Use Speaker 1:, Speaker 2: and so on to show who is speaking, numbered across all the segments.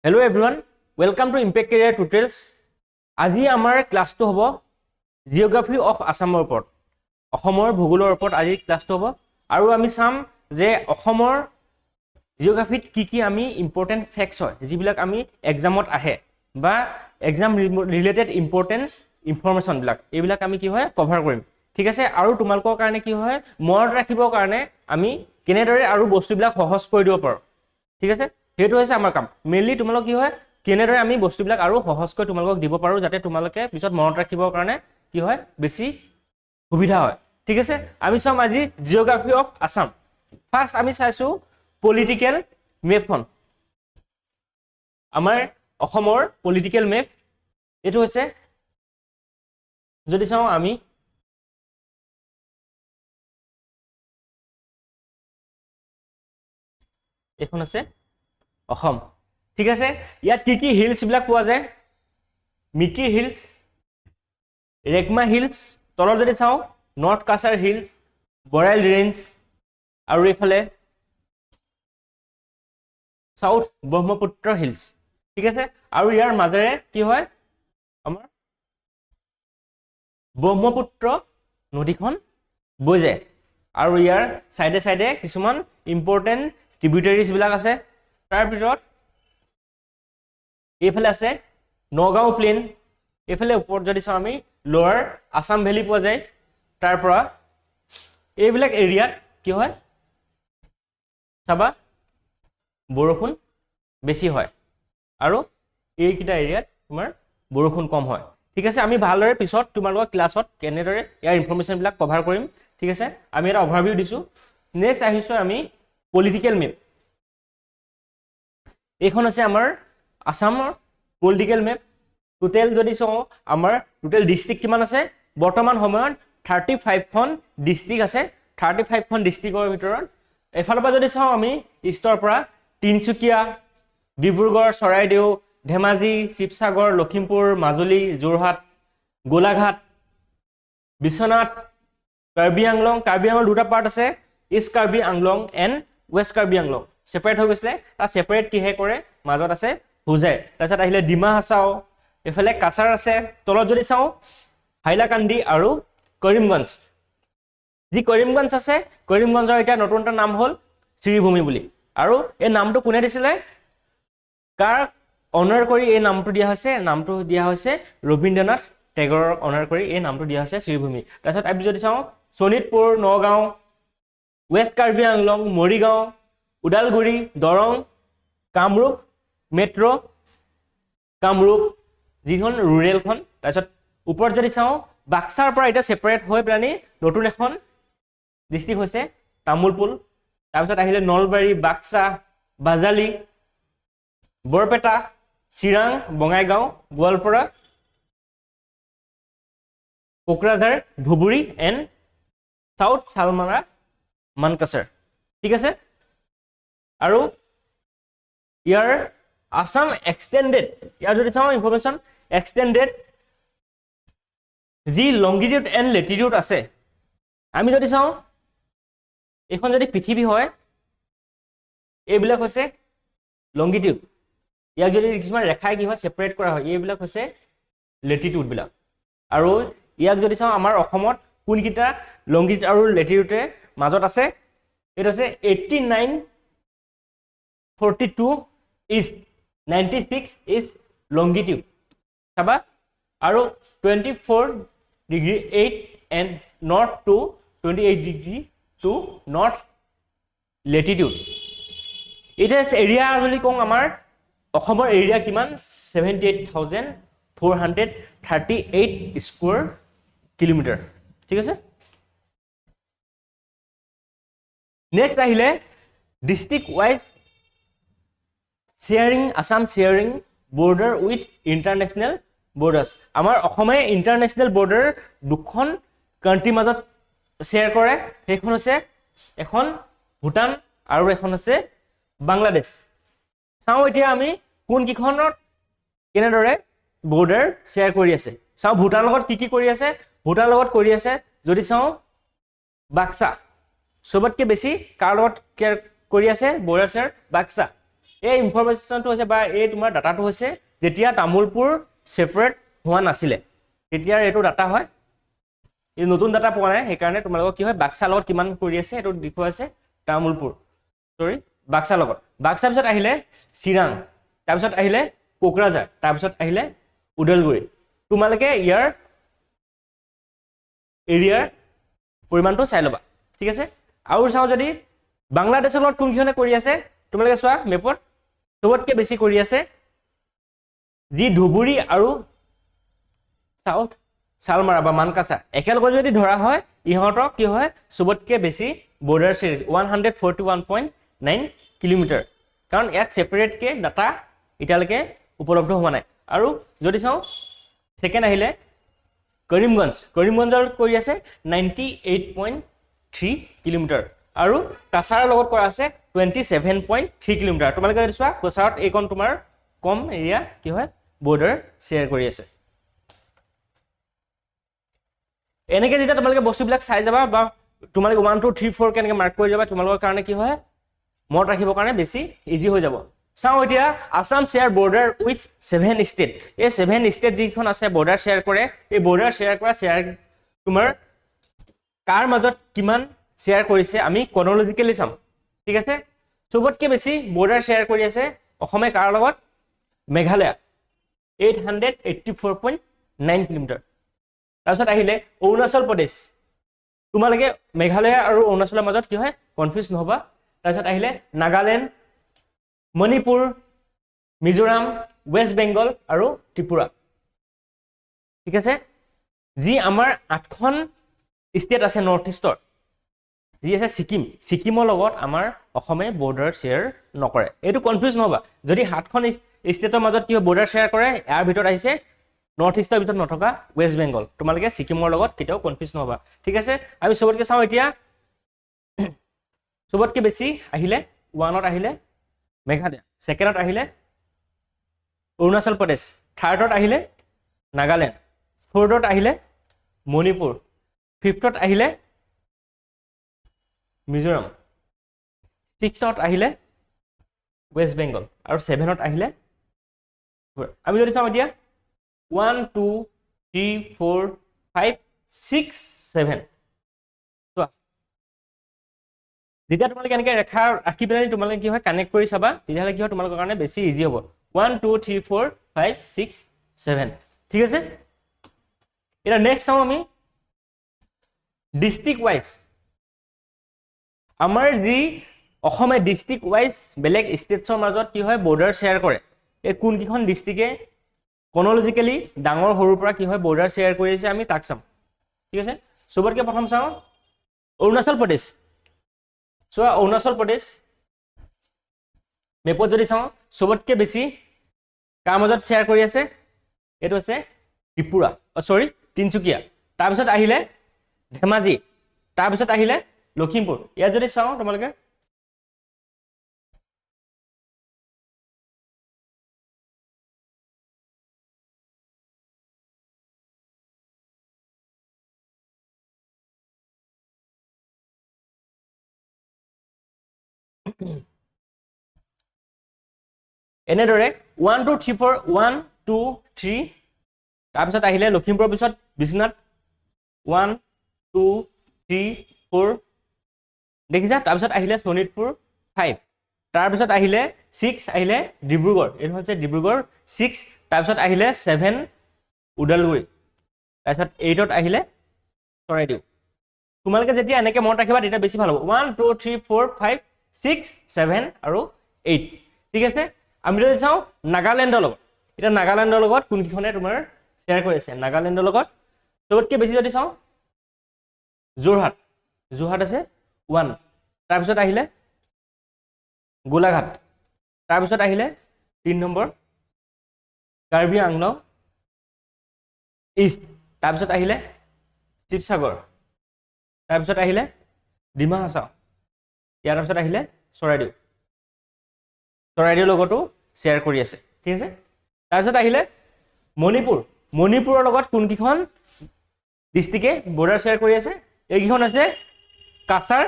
Speaker 1: Hello everyone, welcome to Impact Career Tutorials. আজি আমাৰ ক্লাসটো হ'ব জিওগ্ৰাফি অফ আসামৰ ওপৰত অসমৰ ভূগোলৰ ওপৰত আজি ক্লাসটো হ'ব আৰু আমি চাম যে অসমৰ জিওগ্ৰাফিত কি আমি ইম্পৰ্টেন্ট ফ্যাক্টস হয় যিবিলাক আমি এক্সামত আহে বা এক্সাম ৰিলেটেড ইম্পৰ্টেন্স ইনফৰমেশন বিলাক এইবিলাক আমি কি হয় কভাৰ কৰিম ঠিক আছে আৰু তোমালোকৰ কাৰণে কি হয় মনত ৰাখিবৰ কাৰণে আমি কেনেদৰে আৰু বস্তুবিলাক সহজ কৰি দিব পাৰো ঠিক আছে হেতু হৈছে আমাৰ কাম মেইনলি তোমালোক কি হয় কেনেদৰে আমি বস্তুবিলাক আৰু সহজকৈ তোমালোকক দিব পাৰো যাতে তোমালোকে পিছত মনত ৰাখিবৰ কাৰণে কি হয় বেছি সুবিধা হয় ঠিক আছে আমি চাম আজি জিওগ্ৰাফি অফ আসাম ফাৰ্স্ট আমি চাইছো পলিটিক্যাল মেপখন আমাৰ অসমৰ পলিটিক্যাল মেপ এটো হৈছে যদি চাও আমি এখন আছে অসম ঠিক আছে ইয়াত কি হিলস বিলাক পোৱা যায় মিকি হিলস ৰেগমা হিলস তলৰ যদি চাও north Cachar hills Barail range আৰু এফালে সাউথ ব্ৰহ্মপুত্ৰ হিলস ঠিক আছে আৰু ইয়াৰ মাজেৰে কি হয় আমাৰ ব্ৰহ্মপুত্ৰ নদীখন বৈ যায় আৰু ইয়াৰ সাইডে সাইডে কিছুমান ইম্পৰ্টেন্ট ট্ৰিবিউটাৰিজ বিলাক আছে তাৰ ভিতৰত এইফালে আছে নগাঁও প্লেন এইফালে ওপৰত যদি চাও আমি লোৱাৰ আসাম ভ্যালি পোৱা যায় তাৰ পৰা এইবিলাক এৰিয়াত কি হয় চাবা বৰষুণ বেছি হয় আৰু এইকিটা এৰিয়াত তোমাৰ বৰষুণ কম হয় ঠিক আছে আমি ভালদৰে পিছত তোমালোকৰ ক্লাছত কেনেদৰে ইয়াৰ ইনফৰমেশন বিলাক কভাৰ কৰিম ঠিক আছে আমি এটা ওভাৰভিউ দিছো নেক্সট আহিছো আমি পলিটিক্যাল মেপ এইখন আছে আমাৰ আসামৰ পলিটিক্যাল মেপ টোটাল যদি চাও আমাৰ টোটাল ডিস্ট্ৰিক্ট কিমান আছে বৰ্তমান সময়ত 35 খন ডিস্ট্ৰিক্ট আছে 35 খন ডিস্ট্ৰিক্টৰ ভিতৰত এফালৰ পৰা যদি চাও আমি ইষ্টৰ পৰা তিনচুকীয়া ডিব্ৰুগড় চৰাইদেউ ধেমাজি শিৱসাগৰ লখিমপুৰ মাজুলী যোৰহাট গোলাঘাট বিশ্বনাথ কাৰ্বি আংলং দুটা পাৰ্ট আছে east Karbi Anglong and west Karbi Anglong separate হৈ গৈছিলে তা সেপাৰেট কিহে কৰে মাজত আছে হুজাই তাৰপিছত আহিলে ডিমা হাছাও এফালে কাছাৰ আছে তলত যদি চাও হাইলাকান্দি আৰু কৰিমগঞ্জ যি কৰিমগঞ্জ আছে কৰিমগঞ্জৰ এটা নতুন এটা নাম হ'ল শ্ৰীভূমি বুলি আৰু এই নামটো কোনে দিছিলে কাৰ অনাৰ কৰি এই নামটো দিয়া হৈছে ৰবীন্দ্ৰনাথ টেগৰৰ অনাৰ কৰি এই নামটো দিয়া হৈছে শ্ৰীভূমি তাৰপিছত আমি যদি চাও শোণিতপুৰ নগাঁও ৱেষ্ট কাৰ্বি আংলং মৰিগাঁও উদালগুৰি দৰং কামৰূপ মেট্ৰ কামৰূপ যিখন ৰুৰেলখন তাৰপিছত ওপৰত যদি চাও বাক্সাৰ পৰা এটা সেপাৰেট হৈ প্লানি নতুন এখন ডিস্ট্ৰিক্ট হৈছে তামুলপুৰ তাৰপিছত আহিলে নলবাৰী বাক্সা বাজালি বৰপেটা চিৰাং বঙাইগাঁও গোৱালপাৰা কোকৰাঝাৰ ধুবুৰী এণ্ড সাউথ সালমাৰা মানকাছাৰ ঠিক আছে আৰু ইয়াৰ আসাম এক্সটেন্ডেড ইয়াৰ যদি চাও ইনফৰমেশন এক্সটেন্ডেড যি লংগিটিউড এণ্ড লেটিটিউড আছে আমি যদি চাও এখন যদি পৃথিৱী হয় এইবিলাক হৈছে লংগিটিউড ইয়াক যদি কিছুমান ৰেখাই কি হয় সেপাৰেট কৰা হয় এইবিলাক হৈছে লেটিটিউড বিলাক আৰু ইয়াক যদি চাও আমাৰ অসমত কোনকিটা লংগিটিউড আৰু লেটিটিউডে মাজত আছে এটা আছে 8942 ইষ্ট 96 is longitude চাবা আৰু 24°8 and north to 28° to north latitude it is area বুলি কওঁ আমাৰ অসমৰ এৰিয়া কিমান 78438 স্কয়াৰ কিলোমিটাৰ ঠিক আছে নেক্সট আহিলে district wise Assam sharing border with international borders. আমাৰ অসমে ইন্টাৰনেশনাল বৰ্ডাৰ দুখন কান্ট্ৰি মাজত শেয়াৰ কৰে সেইখন হৈছে এখন ভুটান আৰু এখন আছে বাংলাদেশ চাও এতিয়া আমি কোন কিখনত কেনেদৰে বৰ্ডাৰ শেয়াৰ কৰি আছে চাও ভুটানৰ লগত কি কৰি আছে ভুটানৰ লগত কৰি আছে যদি চাও বাক্সা সবতকে বেছি কাৰ লগত কৰি আছে বৰ্ডাৰ শেয়াৰ বাক্সা এই ইনফৰমেশ্যনটো হৈছে বা এই তোমাৰ ডাটাটো হৈছে যেতিয়া তামোলপুৰ সেপাৰেট হোৱা নাছিলে তেতিয়া এইটো ডাটা হয় এই নতুন ডাটা পোৱা নাই সেইকাৰণে তোমালোকক কি হয় বাক্সা লগত কিমান কৰি আছে এইটো দেখুৱাই আছে তামোলপুৰ সৰি বাক্সা লগত বাক্সা পিছত আহিলে চিৰাং তাৰপিছত আহিলে কোকৰাঝাৰ তাৰপিছত আহিলে উদালগুৰি তোমালোকে ইয়াৰ এৰিয়াৰ পৰিমাণটো চাই ল'বা ঠিক আছে আৰু চাও যদি বাংলাদেশৰ লগত কোনখনে কৰি আছে তোমালোকে চোৱা মেপত সবতকে বেছি কৰি আছে যি ধুবুৰী আৰু সাউথ সালমাৰা বা মানকাছা একেলগে যদি ধৰা হয় ইহঁতক কি হয় সবতকে বেছি বৰ্ডাৰ সিৰিজ 141.9 কিলোমিটাৰ কাৰণ ইয়াত সেপাৰেট কে ডাটা এতিয়ালৈকে উপলব্ধ হোৱা নাই আৰু যদি চাও সেকেন্ড আহিলে কৰিমগঞ্জৰ কৰি আছে 98.3 কিলোমিটাৰ আৰু কাছাৰৰ লগত কৰা আছে 27.3 কিলোমিটাৰ তোমালোকে যদি চোৱা কাছাৰত এইকণ তোমাৰ কম এৰিয়া কি হয় বৰ্ডাৰ শ্বেয়াৰ কৰি আছে এনেকে যেতিয়া তোমালোকে বস্তুবিলাক চাই যাবা বা তোমালোকে 1 2 3 4 কেনেকে মাৰ্ক কৰি যাবা তোমালোকৰ কাৰণে কি হয় মনত ৰাখিবৰ কাৰণে বেছি ইজি হৈ যাব চাও এতিয়া Assam share border with 7 state এই 7 ষ্টেট যিখন আছে বৰ্ডাৰ শ্বেয়াৰ কৰে এই বৰ্ডাৰ শ্বেয়াৰ কৰা শ্বেয়াৰ তোমাৰ কাৰ মাজত কিমান শ্বেয়াৰ কৰিছে আমি ক্ৰনলজিক্যালি চাম ঠিক আছে সবতকে বেছি বৰ্ডাৰ শ্বেয়াৰ কৰি আছে অসমে কাৰ লগত মেঘালয় 884.9 কিলোমিটাৰ তাৰপিছত আহিলে অৰুণাচল প্ৰদেশ তোমালোকে মেঘালয় আৰু অৰুণাচলৰ মাজত কি হয় কনফিউজ নহবা তাৰপিছত আহিলে নাগালেণ্ড মণিপুৰ মিজোৰাম ওয়েষ্ট বেংগল আৰু ত্ৰিপুৰা ঠিক আছে যি আমাৰ 8খন ষ্টেট আছে নৰ্থ ইষ্টৰ যি আছে সিকিমৰ লগত আমাৰ অসমে বৰ্ডাৰ শ্বেয়াৰ নকৰে এইটো কনফিউজ নহবা যদি 7খন ষ্টেটৰ মাজত কি হয় বৰ্ডাৰ শ্বেয়াৰ কৰে ইয়াৰ ভিতৰত আহিছে নৰ্থ ইষ্টৰ ভিতৰত নথকা ওয়েষ্ট বেংগল তোমালোকে সিকিমৰ লগত কেতিয়াও কনফিউজ নহবা ঠিক আছে আমি সবতকে চাও এতিয়া সবতকে বেছি আহিলে 1ত আহিলে মেঘালয় সেকেন্ডত আহিলে অৰুণাচল প্ৰদেশ থাৰ্ডত আহিলে নাগালেণ্ড ফোৰ্থত আহিলে মণিপুৰ ফিফথত আহিলে মিজোৰাম ছিক্সথত আহিলে ওয়েষ্ট বেংগল আৰু 7ত আহিলে আমি যদি চাওঁ এতিয়া 1 2 3 4 5 6 7 চোৱা যেতিয়া তোমালোকে এনেকৈ ৰেখা ৰাখি পেলাই তোমালোকে কি হয় কানেক্ট কৰি চাবা তেতিয়াহ'লে কি হয় তোমালোকৰ কাৰণে বেছি ইজি হ'ব 1 2 3 4 5 6 7 ঠিক আছে এটা নেক্সট চাওঁ আমি ডিস্ট্ৰিক্ট ৱাইজ আমাৰ যি অসমে ডিস্ট্ৰিক্ট ৱাইজ বেলেগ ষ্টেটছৰ মাজত কি হয় বৰ্ডাৰ শ্বেয়াৰ কৰে এই কোনকেইখন ডিস্ট্ৰিক্টে ক্ৰনলজিক্যালি ডাঙৰ সৰুৰ পৰা কি হয় বৰ্ডাৰ শ্বেয়াৰ কৰি আছে আমি তাক চাম ঠিক আছে সবতকে প্ৰথম চাওঁ অৰুণাচল প্ৰদেশ চোৱা অৰুণাচল প্ৰদেশ মেপত যদি চাওঁ সবতকে বেছি কাৰ মাজত শ্বেয়াৰ কৰি আছে এইটো আছে ত্ৰিপুৰা সৰি তিনচুকীয়া তাৰপিছত আহিলে ধেমাজি তাৰপিছত আহিলে লখিমপুৰ ইয়াত যদি চাওঁ তোমালোকে এনেদৰে 1 2 3 4 1 2 3 তাৰপিছত আহিলে লখিমপুৰৰ পিছত বিশ্বনাথ 1 2 3 4 দেখিছা তাৰপিছত আহিলে শোণিতপুৰ 5 তাৰপিছত আহিলে 6 আহিলে ডিব্ৰুগড় এইটো হৈছে ডিব্ৰুগড় 6 তাৰপিছত আহিলে 7 উদালগুৰি তাৰপিছত 8ত আহিলে চৰাইদেউ তোমালোকে যেতিয়া এনেকৈ মনত ৰাখিবা তেতিয়া বেছি ভাল হ'ব 1 2 3 4 5 6 7 আৰু 8 ঠিক আছে আমি যদি চাওঁ নাগালেণ্ডৰ লগত এটা নাগালেণ্ডৰ লগত কোনকেইখনে তোমাৰ শ্বেয়াৰ কৰি আছে নাগালেণ্ডৰ লগত সবতকৈ বেছি যদি চাওঁ যোৰহাট আছে 1 তাৰপিছত আহিলে গোলাঘাট তাৰপিছত আহিলে 3 নম্বৰ কাৰ্বি আংলং ইষ্ট তাৰপিছত আহিলে শিৱসাগৰ তাৰপিছত আহিলে ডিমা হাছাও ইয়াৰ পিছত আহিলে চৰাইদেউৰ লগতো শ্বেয়াৰ কৰি আছে ঠিক আছে তাৰপিছত আহিলে মণিপুৰৰ লগত কোনকেইখন ডিস্ট্ৰিক্টে বৰ্ডাৰ শ্বেয়াৰ কৰি আছে এইকেইখন আছে কাছাৰ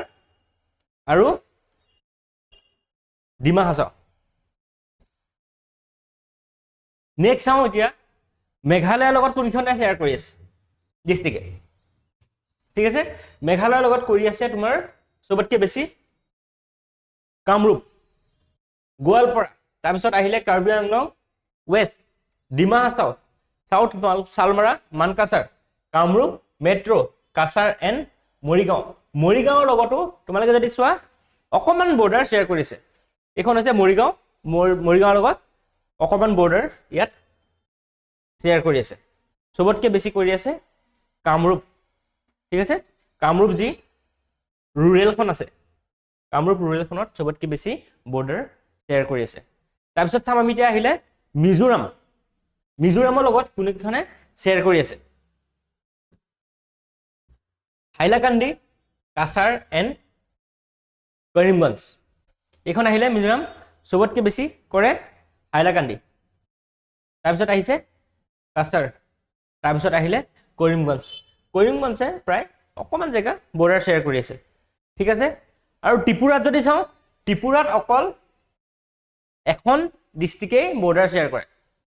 Speaker 1: আৰু ডিমা হাছাও নেক্সট চাওঁ এতিয়া মেঘালয়ৰ লগত কোনখনে শ্বেয়াৰ কৰি আছে ডিষ্ট্ৰিক্টে ঠিক আছে মেঘালয়ৰ লগত কৰি আছে তোমাৰ সবতকৈ বেছি কামৰূপ গোৱালপাৰা তাৰপিছত আহিলে Karbi Anglong west Dima Hasao south Salmara Mankachar Kamrup metro' Cachar and Morigaon মৰিগাঁৱৰ লগতো তোমালোকে যদি চোৱা অকণমান বৰ্ডাৰ শ্বেয়াৰ কৰিছে এইখন হৈছে মৰিগাঁও মৰিগাঁৱৰ লগত অকণমান বৰ্ডাৰ ইয়াত শ্বেয়াৰ কৰি আছে সবতকৈ বেছি কৰি আছে কামৰূপ ঠিক আছে কামৰূপ যি ৰুৰেলখন আছে কামৰূপ ৰুৰেলখনত সবতকৈ বেছি বৰ্ডাৰ শ্বেয়াৰ কৰি আছে তাৰপিছত চাম আমি এতিয়া আহিলে মিজোৰামৰ লগত কোনখনে শ্বেয়াৰ কৰি আছে হাইলাকান্দি কাছাৰ এণ্ড কৰিমগঞ্জ এইখন আহিলে মিজোৰাম সবতকৈ বেছি কৰে হাইলাকান্দি তাৰপিছত আহিছে কাছাৰ তাৰপিছত আহিলে কৰিমগঞ্জে প্ৰায় অকণমান জেগা বৰ্ডাৰ শ্বেয়াৰ কৰি আছে ঠিক আছে আৰু ত্ৰিপুৰাত যদি চাওঁ ত্ৰিপুৰাত অকল এখন ডিষ্ট্ৰিক্টেই বৰ্ডাৰ শ্বেয়াৰ কৰে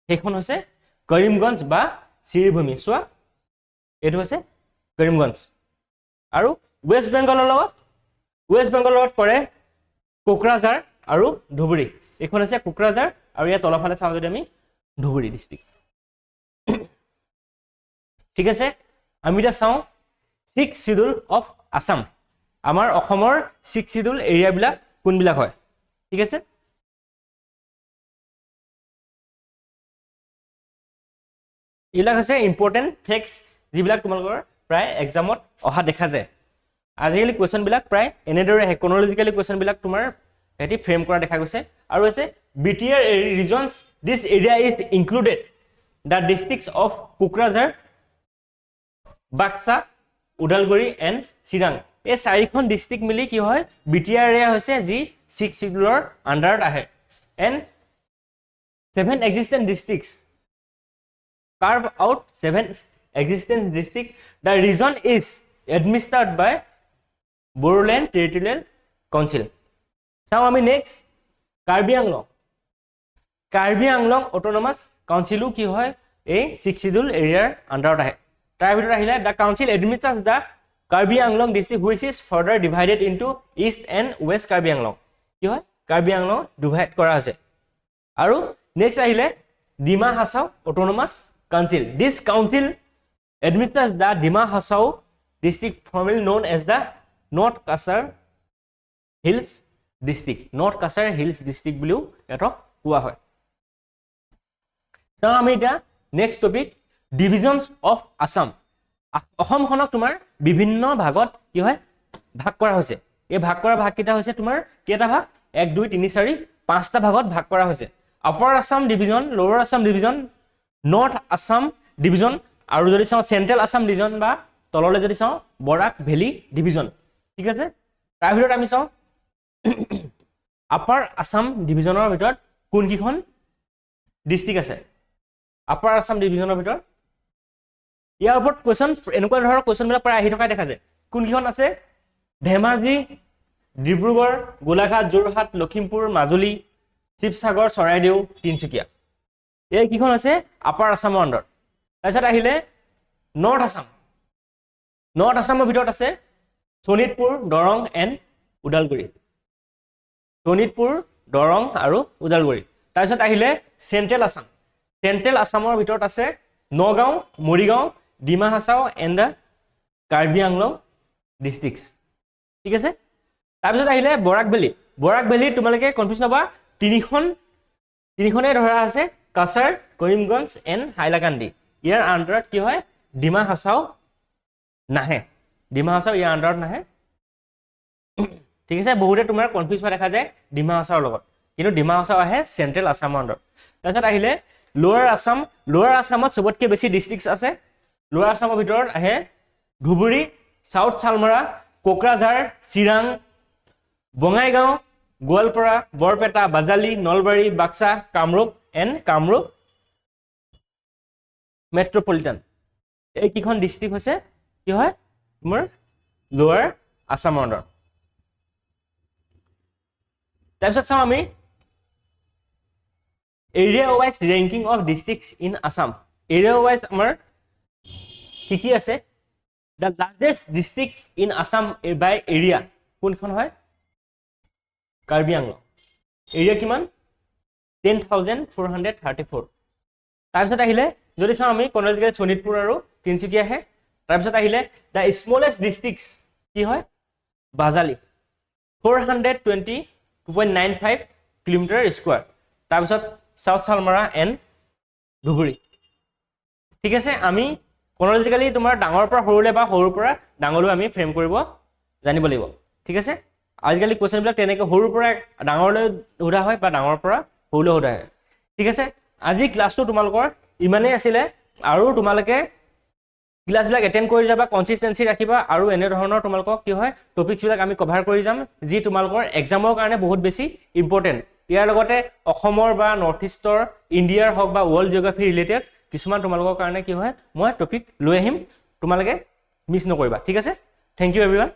Speaker 1: সেইখন হৈছে কৰিমগঞ্জ বা শ্ৰীভূমি চোৱা এইটো হৈছে কৰিমগঞ্জ আৰু ৱেষ্ট বেংগলৰ লগত কৰে কোকৰাঝাৰ আৰু ধুবুৰী এইখন হৈছে কোকৰাঝাৰ আৰু ইয়াৰ তলফালে চাওঁ যদি আমি ধুবুৰী ডিষ্ট্ৰিক্ট ঠিক আছে আমি এতিয়া চাওঁ 6th শিডিউল অফ আসাম আমাৰ অসমৰ 6th শিডিউল এৰিয়াবিলাক কোনবিলাক হয় ঠিক আছে এইবিলাক হৈছে ইম্পৰ্টেণ্ট ফেক্টছ যিবিলাক তোমালোকৰ প্ৰায় এক্সামত অহা দেখা যায় আজিকালি কুৱেশ্যনবিলাক প্ৰায় এনেদৰে আহে ক্ৰনলজিকেলি কুৱেশ্যনবিলাক তোমাৰ এটি ফ্ৰেম কৰা দেখা গৈছে আৰু হৈছে BTR reasons this area is included the districts of Kokrajhar Baksa Udalguri and Chirang এই চাৰিখন ডিষ্ট্ৰিক্ট মিলি কি হয় বিটিআৰ এৰিয়া হৈছে যি 6th শিডিউলৰ আণ্ডাৰত আহে and 7 এক্সিষ্টেণ্ট districts carve out 7 existing districts. The region is administered by Bodoland Territorial Council. Now আমি next কাৰ্বি আংলং অটোনমাস কাউন্সিলো কি হয় এই 6th শিডিউল এৰিয়াৰ আণ্ডাৰত আহে তাৰ ভিতৰত আহিলে the council administers the Karbi Anglong district which is further divided into east and west Karbi Anglong কি হয় কাৰ্বি আংলং ডিভাইড কৰা হৈছে আৰু নেক্সট আহিলে Dima Hasao autonomous Council. This council administers the Dima Hasao district formerly known as the North Kasar Hills district. North Kasar Hills district বুলিও এটো কোৱা হয় চাও আমি এটা next topic divisions of Assam অসমখনক তোমাৰ বিভিন্ন ভাগত কি হয় ভাগ কৰা হৈছে এই ভাগ কৰা ভাগকেইটা হৈছে তোমাৰ কেইটা ভাগ 1 2 3 4 5টা ভাগত ভাগ কৰা হৈছে আপাৰ আসাম ডিভিজন লোৱাৰ Assam division north Assam division আৰু যদি চাওঁ চেন্ট্ৰেল আসাম ডিভিজন বা তললৈ যদি চাওঁ বৰাক ভেলি ডিভিজন ঠিক আছে তাৰ ভিতৰত আমি চাওঁ আপাৰ আসাম ডিভিজনৰ ভিতৰত কোনকিখন ডিস্ট্ৰিক্ট আছে আপাৰ আসাম ডিভিজনৰ ভিতৰত ইয়াৰ ওপৰত কোৱেশ্চন এনেকুৱা ধৰণৰ কোৱেশ্চনবিলাক প্ৰায় আহি থকা দেখা যায় কোনকিখন আছে ধেমাজি ডিব্ৰুগড় গোলাঘাট যোৰহাট লখিমপুৰ মাজুলী শিৱসাগৰ চৰাইদেউ তিনচুকীয়া এই কিখন আছে আপাৰ আসামৰ আণ্ডাৰ তাৰপিছত আহিলে নৰ্থ আসামৰ ভিতৰত আছে শোণিতপুৰ দৰং এণ্ড ওদালগুৰি শোণিতপুৰ দৰং আৰু ওদালগুৰি তাৰপিছত আহিলে চেন্ট্ৰেল আসামৰ ভিতৰত আছে Nagaon Morigaon Dima Hasao and the Karbi Anglong districts ঠিক আছে তাৰপিছত আহিলে বৰাক ভেলী তোমালোকে কনফিউজ নবা তিনিখনে ধৰা আছে কাছাৰ কৰিমগঞ্জ এণ্ড হাইলাকান্দি ইয়াৰ আণ্ডাৰত কি হয় ডিমা হাছাও নাহে ইয়াৰ আণ্ডাৰত নাহে ঠিক আছে বহুতে তোমাৰ কনফিউজ হোৱা দেখা যায় ডিমা হাছাওৰ লগত কিন্তু ডিমা হাছাও আহে চেন্ট্ৰেল আসামৰ আণ্ডাৰত তাৰপিছত আহিলে লোৱাৰ আসামত সবতকৈ বেছি ডিষ্ট্ৰিক্টছ আছে লোৱাৰ আসামৰ ভিতৰত আহে Dhubri south Salmara Kokrajhar Chirang Bongaigaon Goalpara Barpeta Bajali Nalbari Baksa Kamrup and Kamrup metropolitan এই কিখন ডিষ্ট্ৰিক্ট হৈছে কি হয় তোমাৰ লোৱাৰ আসামৰ আণ্ডাৰত তাৰপিছত চাওঁ আমি area wise ranking of districts in Assam. Area wise আমাৰ কি আছে? The largest district in Assam by area কোনখন হয়? কাৰ্বি আংলং। এৰিয়া কিমান? 10,434। তাৰপিছত আহিলে যদি চাওঁ আমি কনজিকেল শোণিতপুৰ আৰু তিনিচুকীয়াহে। তাৰপিছত আহিলে দ্য স্মলেষ্ট ডিষ্ট্ৰিক্টছ কি হয়? বাজালি 422.95 কিলোমিটাৰ স্কোৱাৰ। তাৰপিছত চাউথ চালমাৰা এণ্ড ধুবুৰী। ঠিক আছে, আমি কনজিকেলি তোমাৰ ডাঙৰ পৰা সৰুলৈ বা সৰুৰ পৰা ডাঙৰলৈ আমি ফ্ৰেম কৰিব জানিব লাগিব। ঠিক আছে, আজিকালি কুৱেশ্যনবিলাক তেনেকৈ সৰুৰ পৰা ডাঙৰলৈ সোধা হয় বা ডাঙৰৰ পৰা সৰুলৈ সোধা হয়। ঠিক আছে, আজি ক্লাছটো তোমালোকৰ ইমানেই আছিলে, আৰু তোমালোকে ক্লাছবিলাক এটেণ্ড কৰি যাবা, কনচিষ্টেঞ্চি ৰাখিবা, আৰু এনেধৰণৰ তোমালোকক কি হয় টপিকছবিলাক আমি কভাৰ কৰি যাম যি তোমালোকৰ এক্সামৰ কাৰণে বহুত বেছি ইম্পৰ্টেণ্ট। ইয়াৰ লগতে অসমৰ বা নৰ্থ ইষ্টৰ, ইণ্ডিয়াৰ হওক বা ৱৰ্ল্ড জিঅ'গ্ৰাফি ৰিলেটেড কিছুমান তোমালোকৰ কাৰণে কি হয় মই টপিক লৈ আহিম, তোমালোকে মিছ নকৰিবা। ঠিক আছে, থেংক ইউ এভৰিৱান।